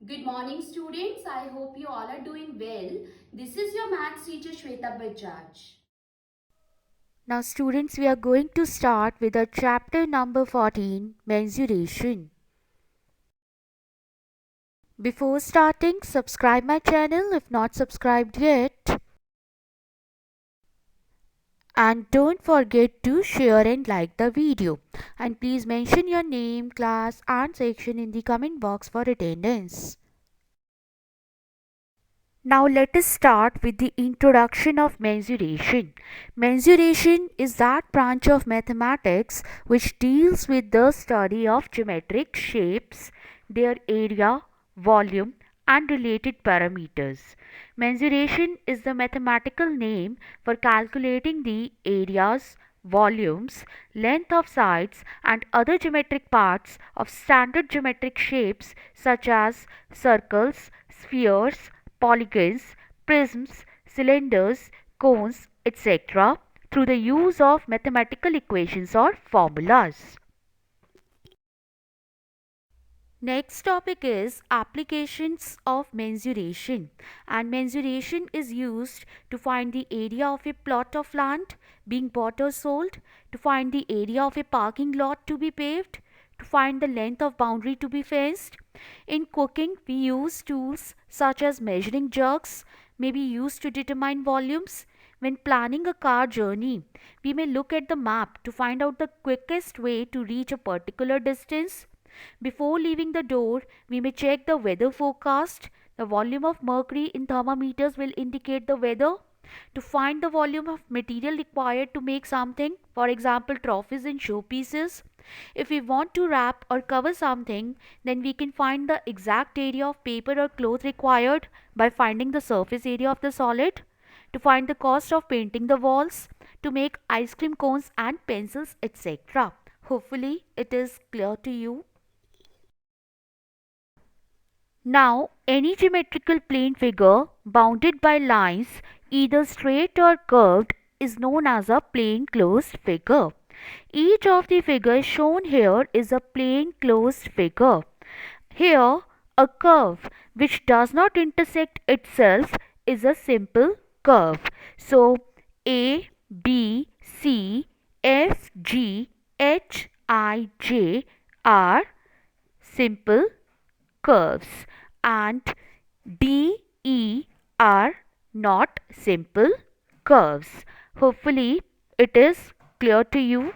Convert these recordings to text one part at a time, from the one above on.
Good morning students. I hope you all are doing well. This is your maths teacher Shweta Bajaj. Now students, we are going to start with our chapter number 14, mensuration. Before starting, subscribe my channel if not subscribed yet. And don't forget to share and like the video. And please mention your name, class and section in the comment box for attendance. Now let us start with the introduction of mensuration. Mensuration is that branch of mathematics which deals with the study of geometric shapes, their area, volume, and related parameters. Mensuration is the mathematical name for calculating the areas, volumes, length of sides, and other geometric parts of standard geometric shapes such as circles, spheres, polygons, prisms, cylinders, cones, etc. through the use of mathematical equations or formulas. Next topic is applications of mensuration, and mensuration is used to find the area of a plot of land being bought or sold, to find the area of a parking lot to be paved, to find the length of boundary to be fenced. In cooking, we use tools such as measuring jugs may be used to determine volumes. When planning a car journey, we may look at the map to find out the quickest way to reach a particular distance. Before leaving the door, we may check the weather forecast. The volume of mercury in thermometers will indicate the weather. To find the volume of material required to make something, for example, trophies and showpieces. If we want to wrap or cover something, then we can find the exact area of paper or cloth required by finding the surface area of the solid. To find the cost of painting the walls, to make ice cream cones and pencils, etc. Hopefully, it is clear to you. Now, any geometrical plane figure bounded by lines, either straight or curved, is known as a plane closed figure. Each of the figures shown here is a plane closed figure. Here, a curve which does not intersect itself is a simple curve. So, A, B, C, F, G, H, I, J are simple curves, and D, E are not simple curves. Hopefully it is clear to you.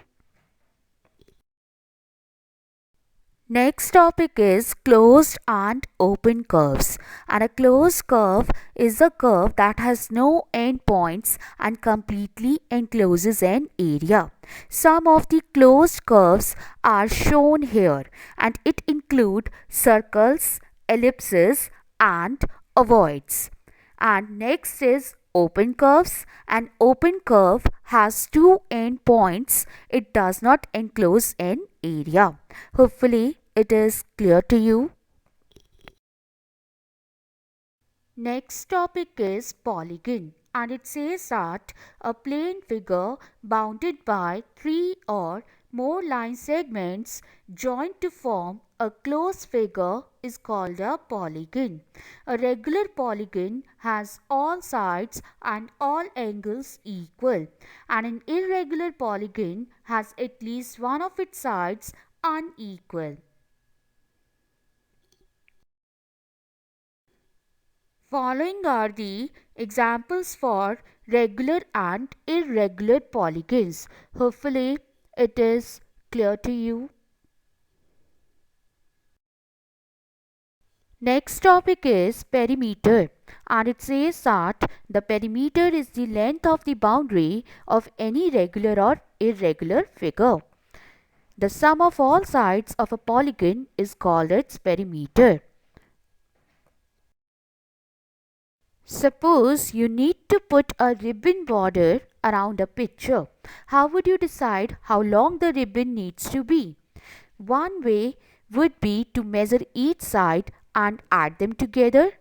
Next topic is closed and open curves. And a closed curve is a curve that has no endpoints and completely encloses an area. Some of the closed curves are shown here, and it include circles, ellipses and ovoids. And next is open curves. An open curve has two endpoints. It does not enclose an area. Hopefully it is clear to you. Next topic is polygon, and it says that a plane figure bounded by three or more line segments joined to form a closed figure is called a polygon. A regular polygon has all sides and all angles equal, and an irregular polygon has at least one of its sides unequal. Following are the examples for regular and irregular polygons. Hopefully it is clear to you. Next topic is perimeter, and it says that the perimeter is the length of the boundary of any regular or irregular figure. The sum of all sides of a polygon is called its perimeter. Suppose you need to put a ribbon border around a picture. How would you decide how long the ribbon needs to be? One way would be to measure each side and add them together.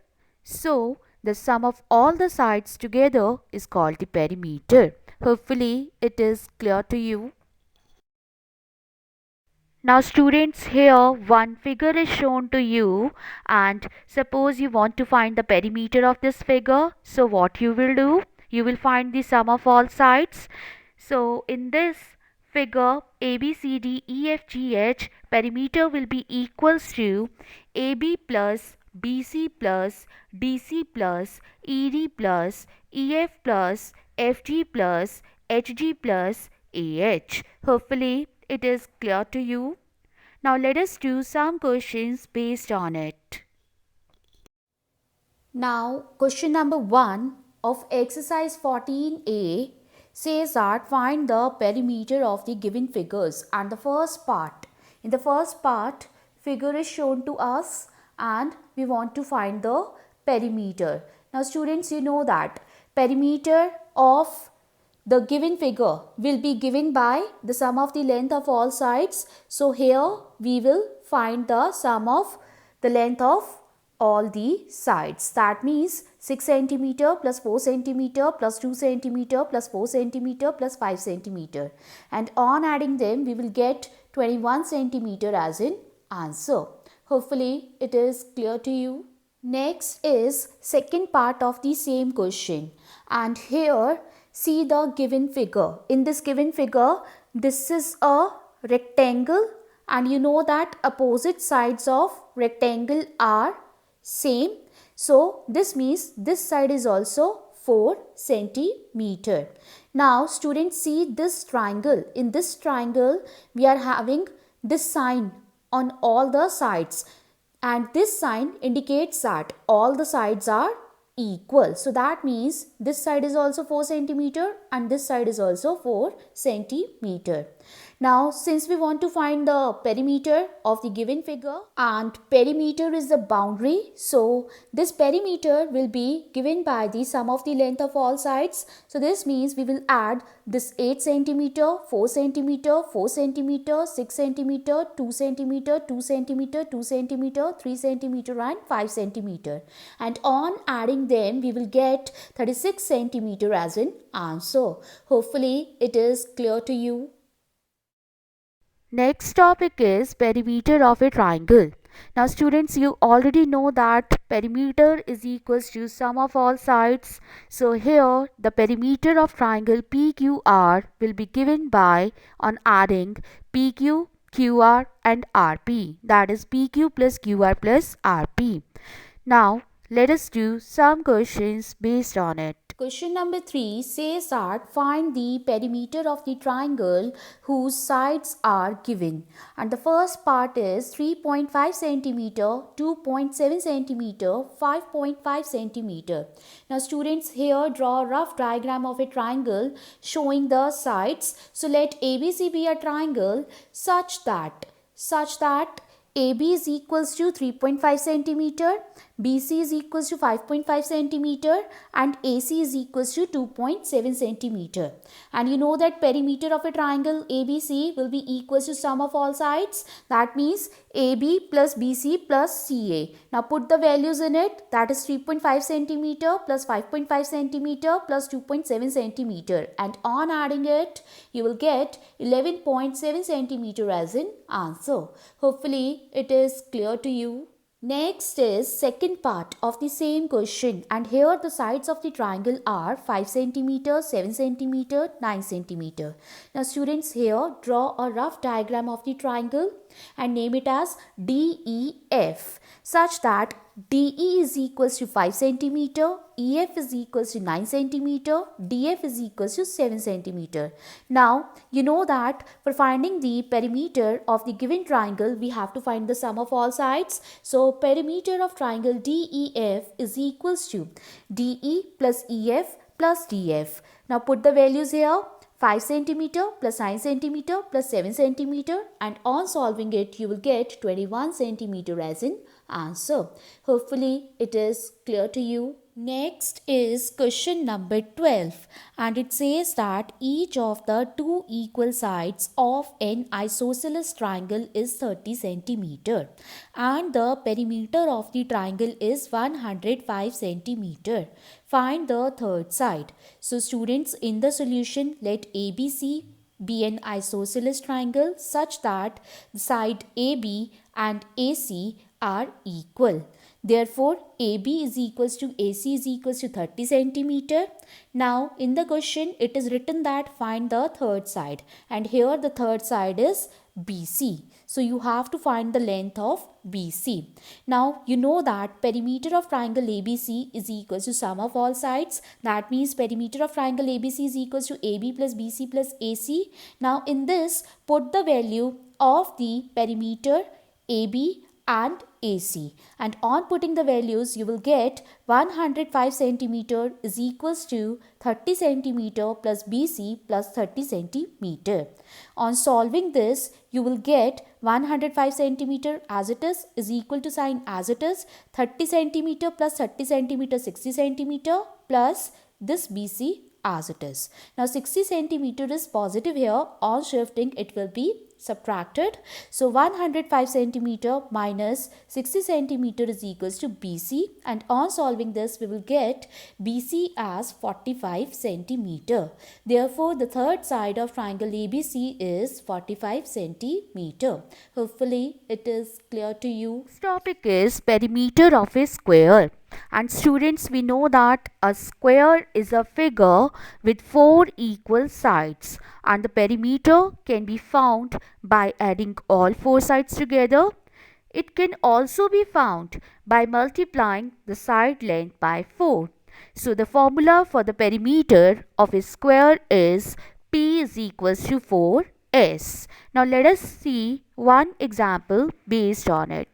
So, the sum of all the sides together is called the perimeter. Hopefully, it is clear to you. Now students, here one figure is shown to you, and suppose you want to find the perimeter of this figure. So what you will do? You will find the sum of all sides. So in this figure ABCDEFGH, perimeter will be equals to AB plus BC plus DC plus ED plus EF plus FG plus HG plus AH. Hopefully it is clear to you. Now let us do some questions based on it. Now, question number 1 of exercise 14A says that find the perimeter of the given figures. And the first part, in the first part, figure is shown to us and we want to find the perimeter. Now students, you know that perimeter of the given figure will be given by the sum of the length of all sides. So here we will find the sum of the length of all the sides. That means 6 centimeter plus 4 centimeter plus 2 centimeter plus 4 centimeter plus 5 centimeter. And on adding them, we will get 21 centimeter as an answer. Hopefully it is clear to you. Next is second part of the same question. And here see the given figure. In this given figure, this is a rectangle and you know that opposite sides of rectangle are same. So this means this side is also 4 centimeter. Now students, see this triangle. In this triangle we are having this sign on all the sides and this sign indicates that all the sides are equal. So that means this side is also 4 centimeter and this side is also 4 centimeter. Now since we want to find the perimeter of the given figure and perimeter is the boundary, so this perimeter will be given by the sum of the length of all sides. So this means we will add this 8 centimeter, 4 centimeter, 4 centimeter, 6 centimeter, 2 centimeter, 2 centimeter, 2 centimeter, 3 centimeter and 5 centimeter. And on adding them we will get 36 centimeter as an answer. Hopefully it is clear to you. Next topic is perimeter of a triangle. Now students, you already know that perimeter is equals to sum of all sides. So here the perimeter of triangle PQR will be given by on adding PQ, QR and RP, that is PQ plus QR plus RP. Now let us do some questions based on it. Question number 3 says that find the perimeter of the triangle whose sides are given. And the first part is 3.5 centimeter, 2.7 centimeter, 5.5 centimeter. Now students, here draw a rough diagram of a triangle showing the sides. So let ABC be a triangle such that AB is equals to 3.5 centimeter, BC is equals to 5.5 centimeter and AC is equals to 2.7 centimeter. And you know that perimeter of a triangle ABC will be equals to sum of all sides. That means AB plus BC plus CA. Now put the values in it. That is 3.5 centimeter plus 5.5 centimeter plus 2.7 centimeter. And on adding it, you will get 11.7 centimeter as an answer. Hopefully it is clear to you. Next is second part of the same question, and here the sides of the triangle are 5 cm, 7 cm, 9 cm. Now students, here draw a rough diagram of the triangle and name it as DEF such that DE is equals to 5 cm, EF is equals to 9 cm, DF is equals to 7 cm. Now you know that for finding the perimeter of the given triangle we have to find the sum of all sides. So perimeter of triangle DEF is equals to DE plus EF plus DF. Now put the values here. 5 cm plus 9 cm plus 7 cm, and on solving it you will get 21 cm as an answer. Hopefully it is clear to you. Next is question number 12, and it says that each of the two equal sides of an isosceles triangle is 30 centimeter and the perimeter of the triangle is 105 centimeter. Find the third side. So students, in the solution let ABC be an isosceles triangle such that the side AB and AC are equal. Therefore, AB is equals to AC is equals to 30 centimeter. Now, in the question, it is written that find the third side, and here the third side is BC. So, you have to find the length of BC. Now, you know that perimeter of triangle ABC is equals to sum of all sides. That means perimeter of triangle ABC is equals to AB plus BC plus AC. Now, in this, put the value of the perimeter AB and AC, and on putting the values you will get 105 centimeter is equals to 30 centimeter plus BC plus 30 centimeter. On solving this you will get 105 centimeter as it is equal to sign as it is 30 centimeter plus 30 centimeter 60 centimeter plus this BC as it is. Now 60 centimeter is positive here, on shifting it will be subtracted. So 105 centimeter minus 60 centimeter is equals to BC, and on solving this we will get BC as 45 centimeter. Therefore, the third side of triangle ABC is 45 centimeter. Hopefully it is clear to you. Next topic is perimeter of a square. And students, we know that a square is a figure with four equal sides, and the perimeter can be found by adding all four sides together. It can also be found by multiplying the side length by 4. So the formula for the perimeter of a square is P is equals to 4S. Now let us see one example based on it.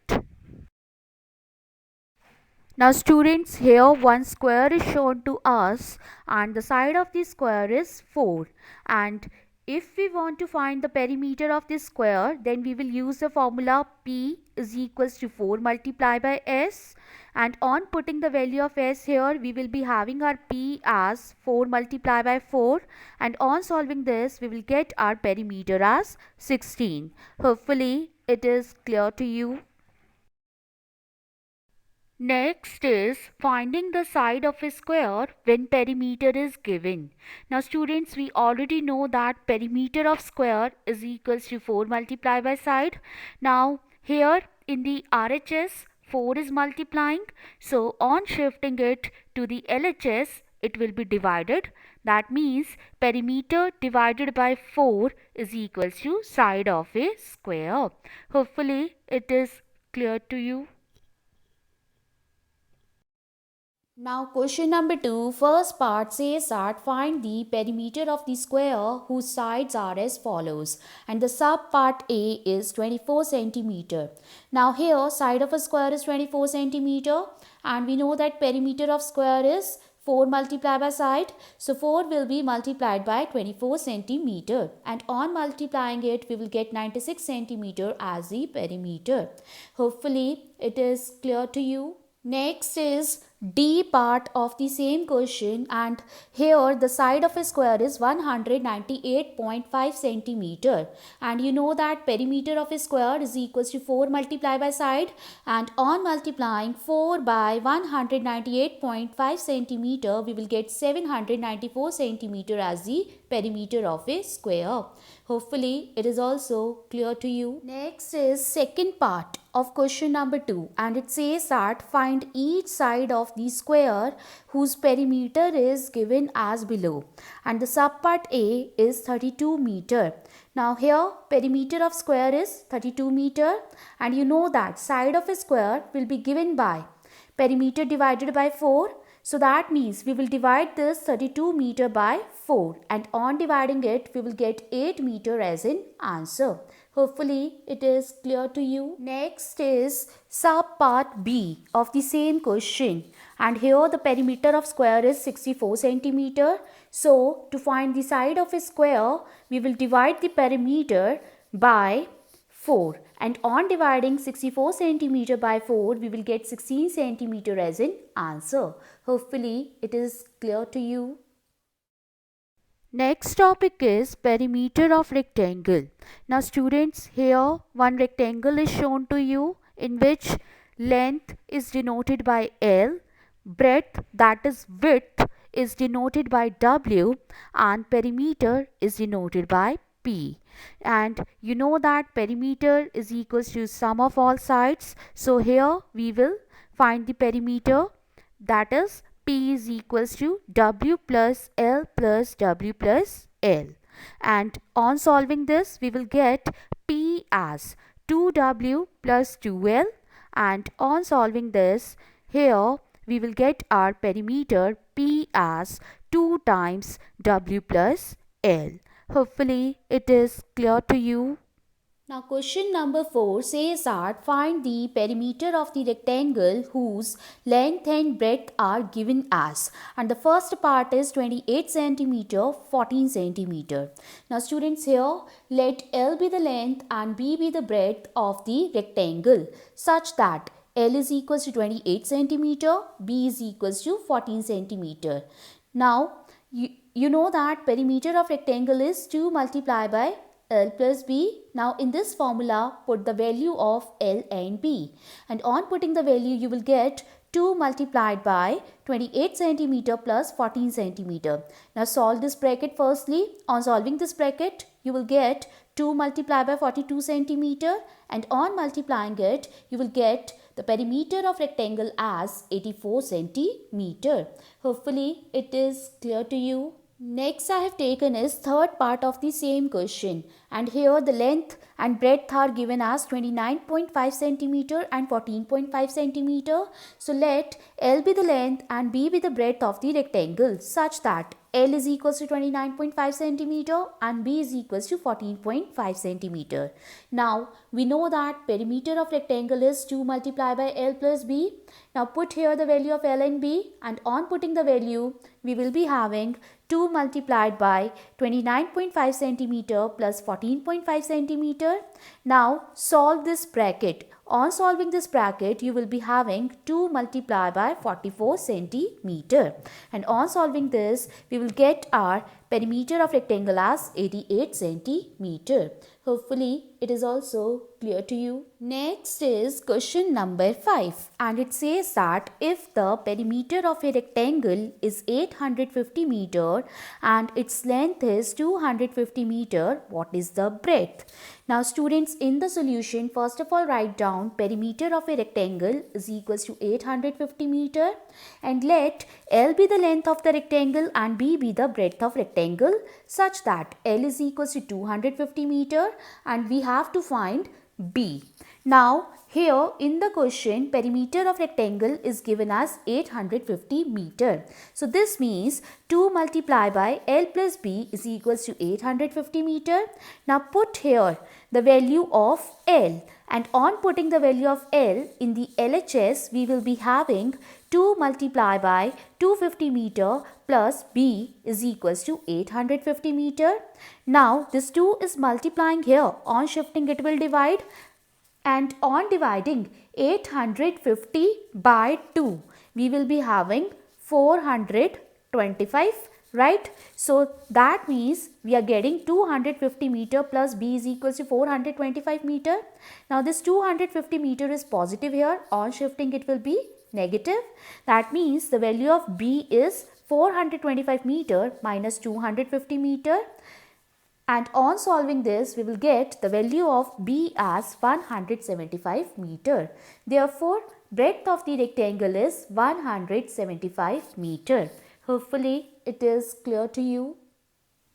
Now students, here one square is shown to us and the side of the square is 4, and if we want to find the perimeter of this square, then we will use the formula P is equals to 4 multiplied by S, and on putting the value of S here we will be having our P as 4 multiplied by 4, and on solving this we will get our perimeter as 16. Hopefully it is clear to you. Next is finding the side of a square when perimeter is given. Now students, we already know that perimeter of square is equals to 4 multiplied by side. Now here in the RHS 4 is multiplying, so on shifting it to the LHS it will be divided. That means perimeter divided by 4 is equals to side of a square. Hopefully it is clear to you. Now question number 2, first part says that find the perimeter of the square whose sides are as follows, and the sub part A is 24 centimeter. Now here side of a square is 24 centimeter, and we know that perimeter of square is 4 multiplied by side, so 4 will be multiplied by 24 centimeter, and on multiplying it we will get 96 centimeter as the perimeter. Hopefully it is clear to you. Next is D part of the same question, and here the side of a square is 198.5 centimeter, and you know that perimeter of a square is equals to 4 multiplied by side, and on multiplying 4 by 198.5 centimeter we will get 794 centimeter as the perimeter of a square. Hopefully it is also clear to you. Next is second part of question number 2, and it says that find each side of the square whose perimeter is given as below, and the sub part A is 32 meter. Now here perimeter of square is 32 meter, and you know that side of a square will be given by perimeter divided by 4. So that means we will divide this 32 meter by 4, and on dividing it we will get 8 meter as an answer. Hopefully it is clear to you. Next is sub part B of the same question, and here the perimeter of square is 64 centimeter. So to find the side of a square we will divide the perimeter by 4, and on dividing 64 centimeter by 4 we will get 16 centimeter as an answer. Hopefully it is clear to you. Next topic is perimeter of rectangle. Now students, here one rectangle is shown to you in which length is denoted by L, breadth that is width is denoted by W, and perimeter is denoted by P. And you know that perimeter is equals to sum of all sides. So here we will find the perimeter, that is P is equals to W plus L plus W plus L. And on solving this, we will get P as 2W plus 2L. And on solving this, here we will get our perimeter P as 2 times W plus L. Hopefully it is clear to you. Now question number 4 says that find the perimeter of the rectangle whose length and breadth are given as, and the first part is 28 centimeter, 14 centimeter. Now students, here let L be the length and B be the breadth of the rectangle such that L is equals to 28 centimeter, B is equals to 14 centimeter. Now you know that perimeter of rectangle is 2 multiplied by L plus B. Now in this formula put the value of L and B, and on putting the value you will get 2 multiplied by 28 centimeter plus 14 centimeter. Now solve this bracket firstly. On solving this bracket you will get 2 multiplied by 42 centimeter, and on multiplying it you will get the perimeter of rectangle as 84 centimeter. Hopefully it is clear to you. Next I have taken is third part of the same question, and here the length and breadth are given as 29.5 centimeter and 14.5 centimeter. So let L be the length and B be the breadth of the rectangle such that L is equals to 29.5 centimeter and B is equals to 14.5 centimeter. Now we know that perimeter of rectangle is 2 multiplied by L plus B. Now put here the value of L and B, and on putting the value we will be having 2 multiplied by 29.5 centimeter plus 14.5 centimeter. Now solve this bracket. On solving this bracket you will be having 2 multiplied by 44 centimeter, and on solving this we will get our perimeter of rectangle as 88 centimeter. Hopefully it is also clear to you. Next is question number 5, and it says that if the perimeter of a rectangle is 850 meter and its length is 250 meter, what is the breadth? Now students, in the solution first of all write down perimeter of a rectangle is equals to 850 meter, and let L be the length of the rectangle and B be the breadth of rectangle such that L is equals to 250 meter and we have to find B. Now here in the question perimeter of rectangle is given as 850 meter. So this means 2 multiplied by L plus B is equals to 850 meter. Now put here the value of L, and on putting the value of L in the LHS we will be having 2 multiplied by 250 meter plus B is equals to 850 meter. Now this 2 is multiplying here, on shifting it will divide, and on dividing 850 by 2 we will be having 425, right? So that means we are getting 250 meter plus B is equals to 425 meter. Now this 250 meter is positive here, on shifting it will be negative. That means the value of B is 425 meter minus 250 meter. And on solving this we will get the value of B as 175 meter. Therefore breadth of the rectangle is 175 meter. Hopefully it is clear to you.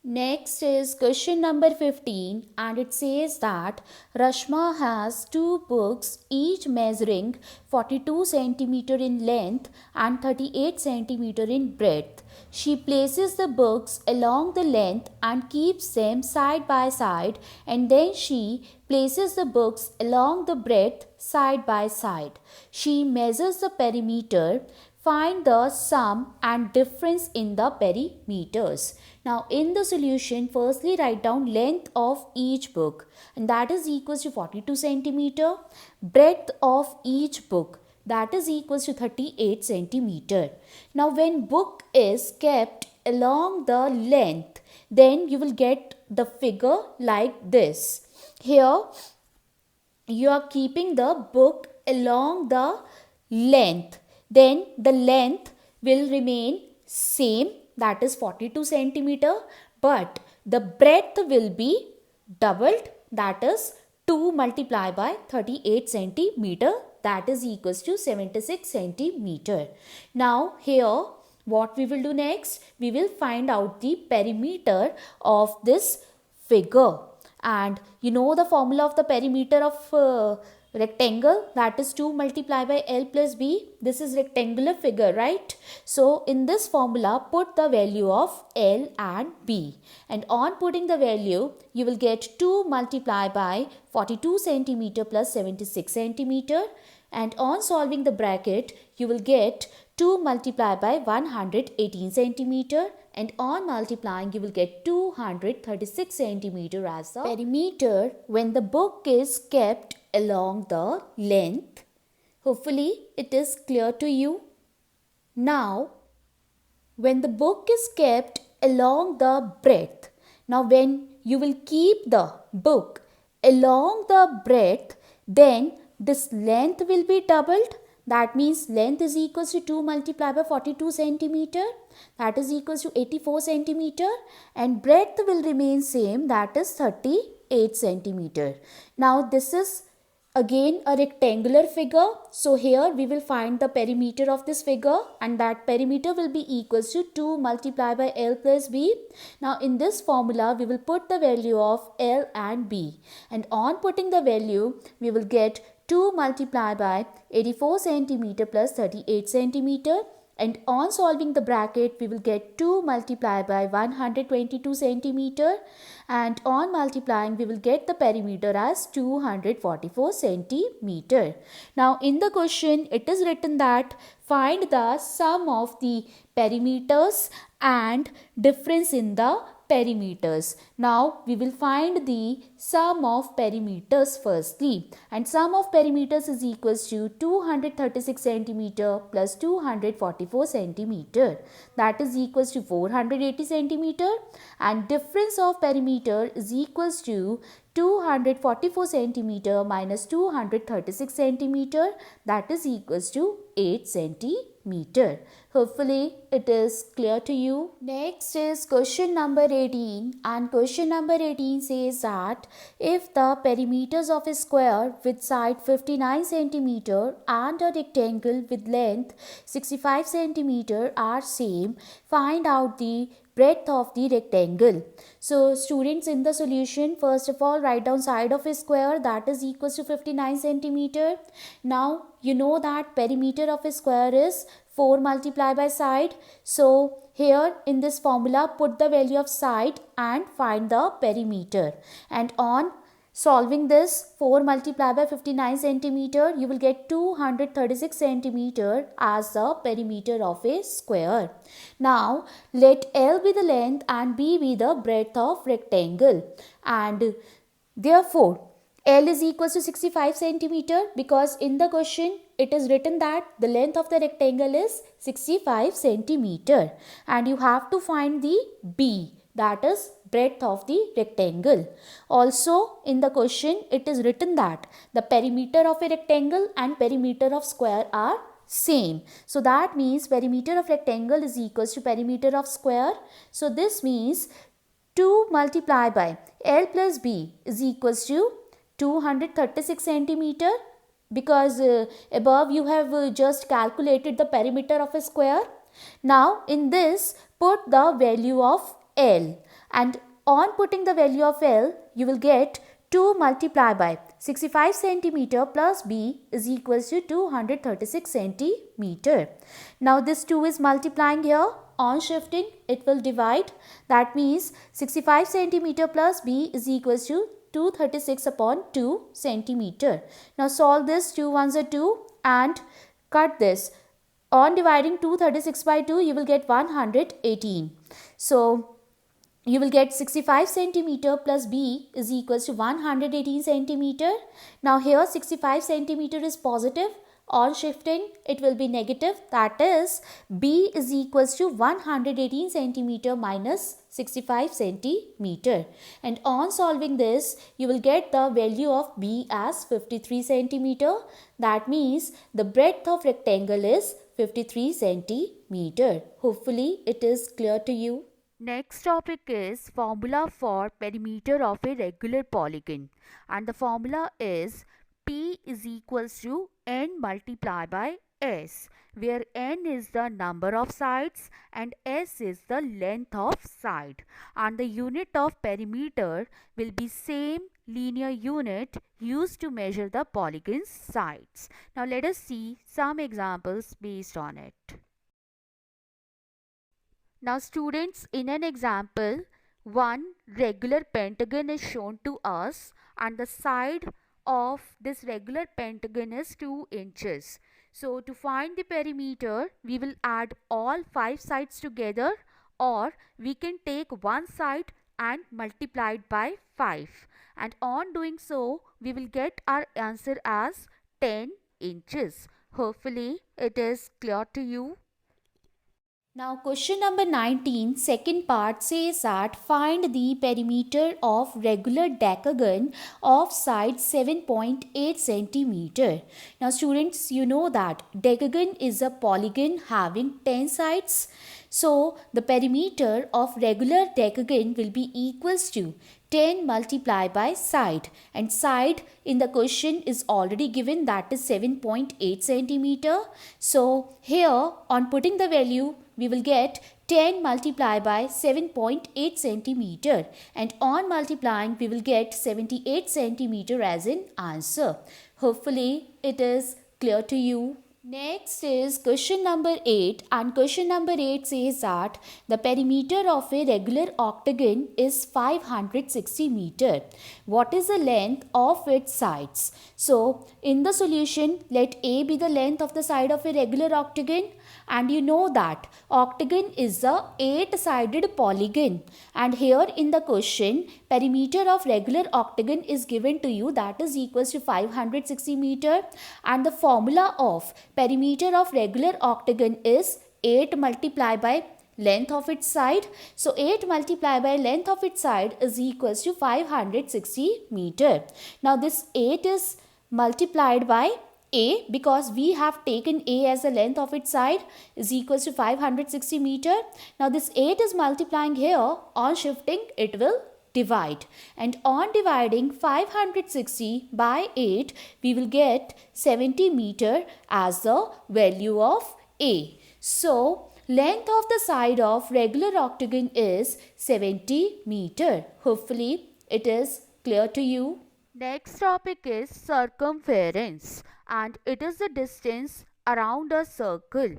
Next is question number 15, and it says that Rashma has 2 books each measuring 42 centimeter in length and 38 centimeter in breadth. She places the books along the length and keeps them side by side, and then she places the books along the breadth side by side. She measures the perimeter. Find the sum and difference in the perimeters. Now in the solution firstly write down length of each book, and that is equals to 42 centimeter. Breadth of each book, that is equals to 38 centimeter. Now when book is kept along the length, then you will get the figure like this. Here you are keeping the book along the length, then the length will remain same, that is 42 centimeter, but the breadth will be doubled, that is 2 multiplied by 38 centimeter, that is equals to 76 centimeter. Now here what we will do next, we will find out the perimeter of this figure. And you know the formula of the perimeter of rectangle, that is 2 multiplied by L plus B. This is rectangular figure, right? So in this formula put the value of L and B, and on putting the value you will get 2 multiplied by 42 centimeter plus 76 centimeter, and on solving the bracket you will get 2 multiplied by 118 centimeter, and on multiplying you will get 236 centimeter as the perimeter when the book is kept along the length. Hopefully it is clear to you. Now when the book is kept along the breadth, now when you will keep the book along the breadth, then this length will be doubled. That means length is equals to 2 multiplied by 42 centimeter, that is equals to 84 centimeter, and breadth will remain same, that is 38 centimeter. Now this is again a rectangular figure, so here we will find the perimeter of this figure, and that perimeter will be equals to 2 multiplied by L plus B. Now in this formula we will put the value of L and B, and on putting the value we will get 2 multiplied by 84 centimeter plus 38 centimeter, and on solving the bracket we will get 2 multiplied by 122 centimeter, and on multiplying we will get the perimeter as 244 centimeter. Now in the question it is written that find the sum of the perimeters and difference in the perimeters. Now we will find the sum of perimeters firstly, and sum of perimeters is equals to 236 centimeter plus 244 centimeter, that is equals to 480 centimeter, and difference of perimeter is equals to 244 centimeter minus 236 centimeter, that is equals to 8 centimeter. Hopefully it is clear to you. Next is question number 18, and question number 18 says that if the perimeters of a square with side 59 centimeter and a rectangle with length 65 centimeter are same, find out the breadth of the rectangle. So students, in the solution first of all write down side of a square, that is equals to 59 centimeter. Now you know that perimeter of a square is 4 multiplied by side. So here in this formula put the value of side and find the perimeter, and on solving this 4 multiplied by 59 centimeter you will get 236 centimeter as the perimeter of a square. Now let L be the length and B be the breadth of rectangle, and therefore L is equals to 65 centimeter, because in the question it is written that the length of the rectangle is 65 centimeter, and you have to find the B, that is breadth of the rectangle. Also in the question it is written that the perimeter of a rectangle and perimeter of square are same. So that means perimeter of rectangle is equals to perimeter of square. So this means 2 multiplied by L plus B is equals to 236 centimeter, because above you have just calculated the perimeter of a square. Now in this put the value of L, and on putting the value of L you will get 2 multiplied by 65 centimeter plus B is equals to 236 centimeter. Now this 2 is multiplying here, on shifting it will divide, that means 65 centimeter plus B is equals to 236 upon 2 centimeter. Now solve this, 2 ones are 2 and cut this. On dividing 236 by 2 you will get 118. So you will get 65 centimeter plus B is equals to 118 centimeter. Now here 65 centimeter is positive, on shifting it will be negative, that is B is equals to 118 centimeter minus 65 centimeter, and on solving this you will get the value of B as 53 centimeter. That means the breadth of rectangle is 53 centimeter. Hopefully it is clear to you. Next topic is formula for perimeter of a regular polygon, and the formula is P is equals to n multiplied by S, where n is the number of sides and S is the length of side, and the unit of perimeter will be same linear unit used to measure the polygon's sides. Now let us see some examples based on it. Now students, in an example, one regular pentagon is shown to us and the side of this regular pentagon is 2 inches. So to find the perimeter, we will add all 5 sides together, or we can take one side and multiply it by 5. And on doing so, we will get our answer as 10 inches. Hopefully it is clear to you. Now question number 19, second part says that find the perimeter of regular decagon of side 7.8 centimeter. Now students, you know that decagon is a polygon having 10 sides. So the perimeter of regular decagon will be equals to 10 multiplied by side, and side in the question is already given, that is 7.8 centimeter. So here on putting the value, we will get 10 multiplied by 7.8 centimeter, and on multiplying we will get 78 centimeter as an answer. Hopefully it is clear to you. Next is question number 8, and question number 8 says that the perimeter of a regular octagon is 560 meter. What is the length of its sides? So in the solution, let A be the length of the side of a regular octagon, and you know that octagon is a 8-sided polygon, and here in the question perimeter of regular octagon is given to you, that is equals to 560 meter, and the formula of perimeter of regular octagon is 8 multiplied by length of its side. So 8 multiplied by length of its side is equals to 560 meter. Now this 8 is multiplied by A, because we have taken A as the length of its side, is equals to 560 meter. Now this 8 is multiplying here, on shifting it will divide, and on dividing 560 by 8 we will get 70 meter as the value of A. So length of the side of regular octagon is 70 meter. Hopefully it is clear to you. Next topic is circumference, and it is the distance around a circle.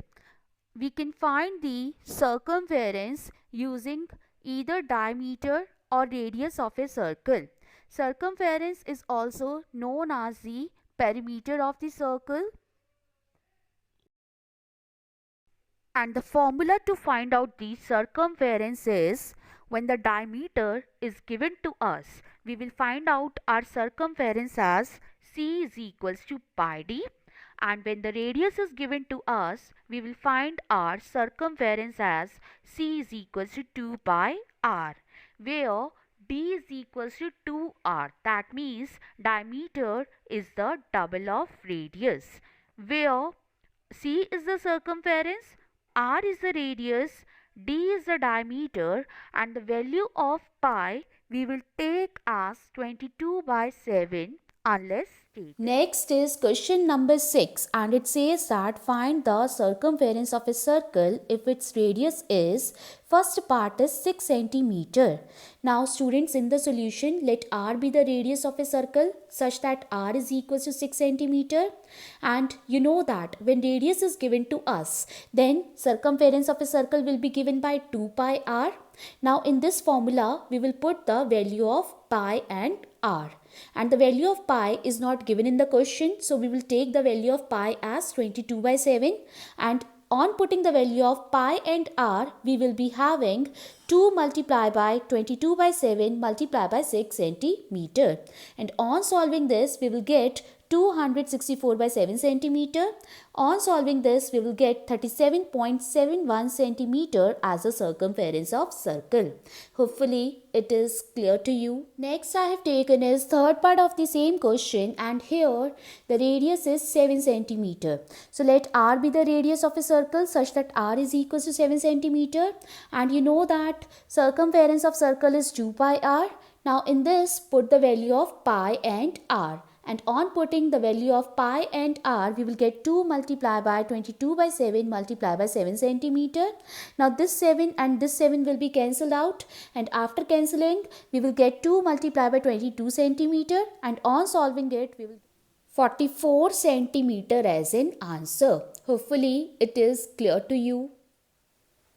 We can find the circumference using either diameter or radius of a circle. Circumference is also known as the perimeter of the circle. And the formula to find out the circumference is, when the diameter is given to us, we will find out our circumference as C is equals to pi d, and when the radius is given to us, we will find our circumference as C is equals to 2 pi r, where d is equals to 2r. That means diameter is the double of radius, where C is the circumference, r is the radius, d is the diameter, and the value of pi we will take as 22 by 7 unless stated. Next is question number 6, and it says that find the circumference of a circle if its radius is, first part is 6 centimeter. Now students, in the solution let r be the radius of a circle such that r is equals to 6 centimeter, and you know that when radius is given to us, then circumference of a circle will be given by 2 pi r. Now in this formula we will put the value of pi and r, and the value of pi is not given in the question, so we will take the value of pi as 22 by 7, and on putting the value of pi and r we will be having 2 multiplied by 22 by 7 multiplied by 6 centimeter, and on solving this we will get 264 by 7 centimeter. On solving this, we will get 37.71 centimeter as the circumference of circle. Hopefully, it is clear to you. Next, I have taken is third part of the same question, and here the radius is 7 centimeter. So let R be the radius of a circle such that R is equal to 7 centimeter, and you know that circumference of circle is 2 pi r. Now in this, put the value of pi and r. And on putting the value of pi and r, we will get 2 multiplied by 22 by 7 multiplied by 7 centimeter. Now this 7 and this 7 will be cancelled out, and after cancelling, we will get 2 multiplied by 22 centimeter, and on solving it, we will 44 centimeter as an answer. Hopefully it is clear to you.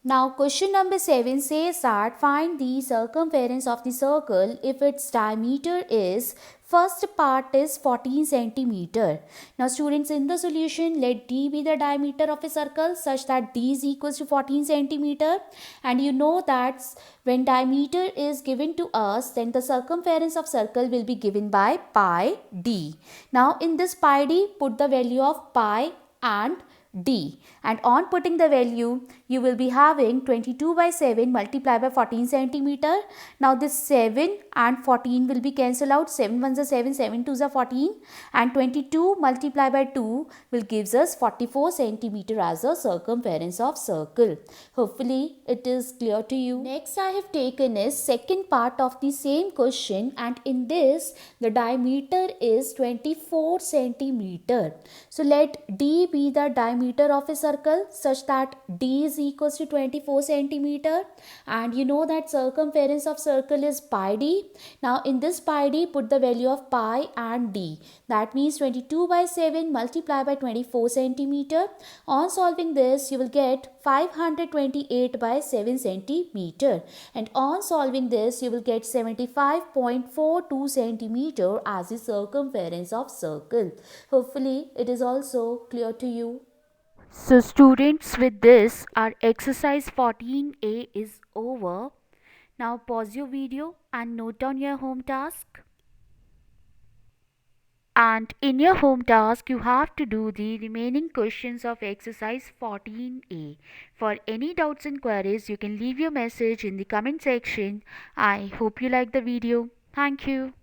Now question number 7 says that find the circumference of the circle if its diameter is, first part is 14 centimeter. Now students, in the solution, let D be the diameter of a circle such that D is equals to 14 centimeter, and you know that when diameter is given to us, then the circumference of circle will be given by pi D. Now in this pi D, put the value of pi and D, and on putting the value, you will be having 22 by 7 multiplied by 14 centimeter. Now this 7 and 14 will be cancelled out. 7 ones are 7, 7 twos are 14, and 22 multiplied by 2 will gives us 44 centimeter as a circumference of circle. Hopefully it is clear to you. Next I have taken is second part of the same question, and in this the diameter is 24 centimeter. So let D be the diameter of a circle such that D is equals to 24 centimeter, and you know that circumference of circle is pi D. Now in this pi D, put the value of pi and D. That means 22 by 7 multiplied by 24 centimeter. On solving this, you will get 528 by 7 centimeter, and on solving this, you will get 75.42 centimeter as the circumference of circle. Hopefully it is also clear to you. So students, with this our exercise 14A is over. Now pause your video and note down your home task. And in your home task, you have to do the remaining questions of exercise 14A. For any doubts and queries, you can leave your message in the comment section. I hope you like the video. Thank you.